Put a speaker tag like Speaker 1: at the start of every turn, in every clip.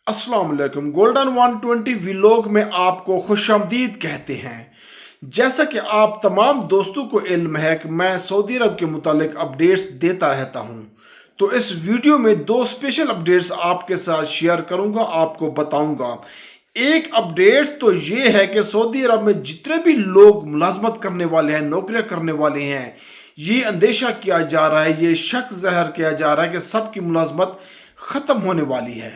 Speaker 1: अस्सलाम वालेकुम। Golden 120 vlog में आपको खुशामदीद कहते हैं। जैसा कि आप तमाम दोस्तों को इल्म है कि मैं सऊदी अरब के मुतालिक अपडेट्स देता रहता हूं, तो इस वीडियो में दो स्पेशल अपडेट्स आपके साथ शेयर करूंगा, आपको बताऊंगा। एक अपडेट्स तो ये है कि सऊदी अरब में जितने भी लोग मुलाजमत करने वाले हैं, नौकरियां करने वाले हैं, ये अंदेशा किया जा रहा है, ये शक ज़हर किया जा रहा है कि सबकी मुलाजमत ख़त्म होने वाली है।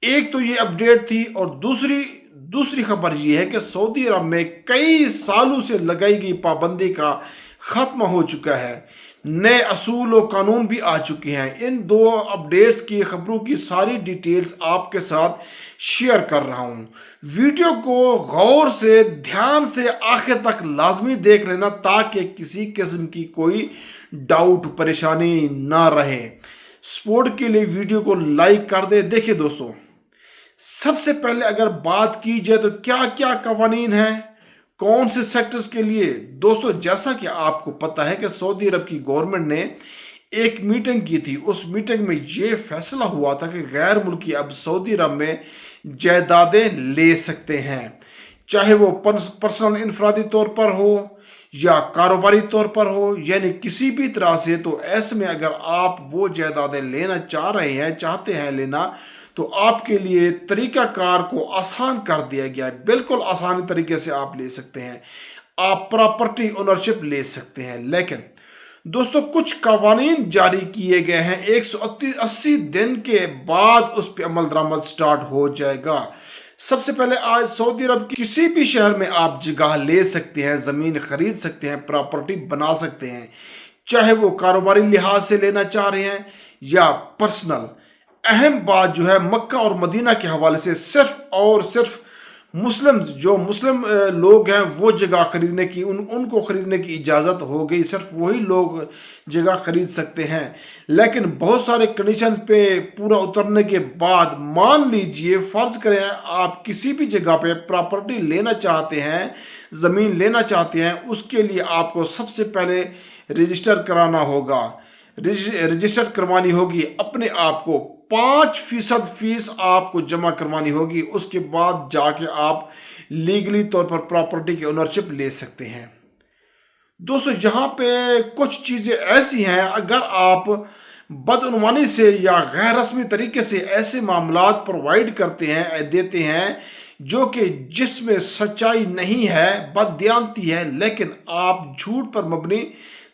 Speaker 1: एक तो ये अपडेट थी, और दूसरी दूसरी खबर ये है कि सऊदी अरब में कई सालों से लगाई गई पाबंदी का खात्मा हो चुका है। नए असूल और कानून भी आ चुके हैं। इन दो अपडेट्स की खबरों की सारी डिटेल्स आपके साथ शेयर कर रहा हूं। वीडियो को गौर से, ध्यान से आखिर तक लाजमी देख लेना, ताकि किसी किस्म की कोई डाउट, परेशानी ना रहे। सपोर्ट के लिए वीडियो को लाइक कर दे। देखिए दोस्तों, सबसे पहले अगर बात की जाए तो क्या क्या कवानीन हैं, कौन से सेक्टर्स के लिए। दोस्तों, जैसा कि आपको पता है कि सऊदी अरब की गवर्नमेंट ने एक मीटिंग की थी। उस मीटिंग में ये फैसला हुआ था कि गैर मुल्की अब सऊदी अरब में जायदादें ले सकते हैं, चाहे वो पर्सनल इनफरादी तौर पर हो या कारोबारी तौर पर हो, यानी किसी भी तरह से। तो ऐसे में अगर आप वो जायदादें लेना चाह रहे हैं, चाहते हैं लेना, तो आपके लिए तरीकाकार को आसान कर दिया गया है। बिल्कुल आसानी तरीके से आप ले सकते हैं, आप प्रॉपर्टी ओनरशिप ले सकते हैं। लेकिन दोस्तों, कुछ कवानीन जारी किए गए हैं। 180 दिन के बाद उस पर अमल दरामद स्टार्ट हो जाएगा। सबसे पहले, आज सऊदी अरब के किसी भी शहर में आप जगह ले सकते हैं, ज़मीन खरीद सकते हैं, प्रॉपर्टी बना सकते हैं, चाहे वो कारोबारी लिहाज से लेना चाह रहे हैं या पर्सनल। अहम बात जो है, मक्का और मदीना के हवाले से सिर्फ और सिर्फ मुस्लिम लोग हैं, वो जगह खरीदने की, उनको खरीदने की इजाज़त हो गई। सिर्फ वही लोग जगह खरीद सकते हैं। लेकिन बहुत सारे कंडीशन पे पूरा उतरने के बाद, मान लीजिए फ़र्ज़ करें आप किसी भी जगह पे प्रॉपर्टी लेना चाहते हैं, ज़मीन लेना चाहते हैं, उसके लिए आपको सबसे पहले रजिस्टर कराना होगा। रजिस्टर करवानी होगी अपने आप को, 5% फीस आपको जमा करवानी होगी। उसके बाद जाके आप लीगली तौर पर प्रॉपर्टी की ओनरशिप ले सकते हैं। दोस्तों, यहाँ पे कुछ चीज़ें ऐसी हैं, अगर आप बदउनवानी से या गैर रस्मी तरीके से ऐसे मामलात प्रोवाइड करते हैं, देते हैं, जो कि जिसमें सच्चाई नहीं है, बददियानती है, लेकिन आप झूठ पर मबनी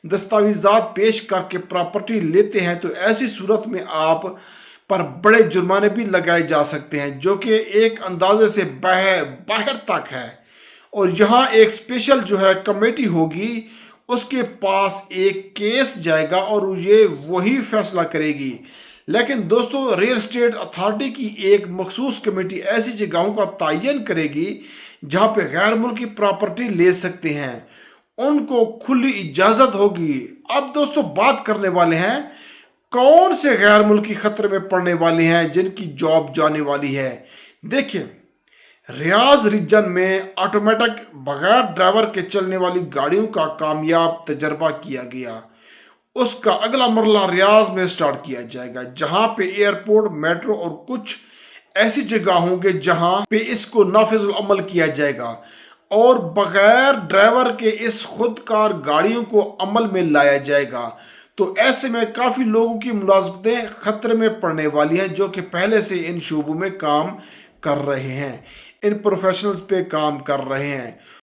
Speaker 1: दस्तावेजात पेश करके प्रॉपर्टी लेते हैं, तो ऐसी सूरत में आप पर बड़े जुर्माने भी लगाए जा सकते हैं, जो कि एक अंदाजे से बाहर तक है। और यहाँ एक स्पेशल जो है कमेटी होगी, उसके पास एक केस जाएगा और ये वही फैसला करेगी। लेकिन दोस्तों, रियल एस्टेट अथॉरिटी की एक मखसूस कमेटी ऐसी जगहों का तयन करेगी जहाँ पे गैर मुल्की प्रॉपर्टी ले सकते हैं, उनको खुली इजाज़त होगी। अब दोस्तों, बात करने वाले हैं कौन से गैर मुल्की खतरे में पड़ने वाले हैं, जिनकी जॉब जाने वाली है। देखिए, रियाज रीजन में ऑटोमेटिक बगैर ड्राइवर के चलने वाली गाड़ियों का कामयाब तजर्बा किया गया। उसका अगला मरला रियाज में स्टार्ट किया जाएगा, जहां पे एयरपोर्ट, मेट्रो और कुछ ऐसी जगह होंगे जहां पे इसको नाफिजुल अमल किया जाएगा, और बगैर ड्राइवर के इस खुदकार गाड़ियों को अमल में लाया जाएगा। तो ऐसे में काफ़ी लोगों की मुलाजमतें खतरे में पड़ने वाली हैं, जो कि पहले से इन शोबों में काम कर रहे हैं, इन प्रोफेशनल्स पे काम कर रहे हैं।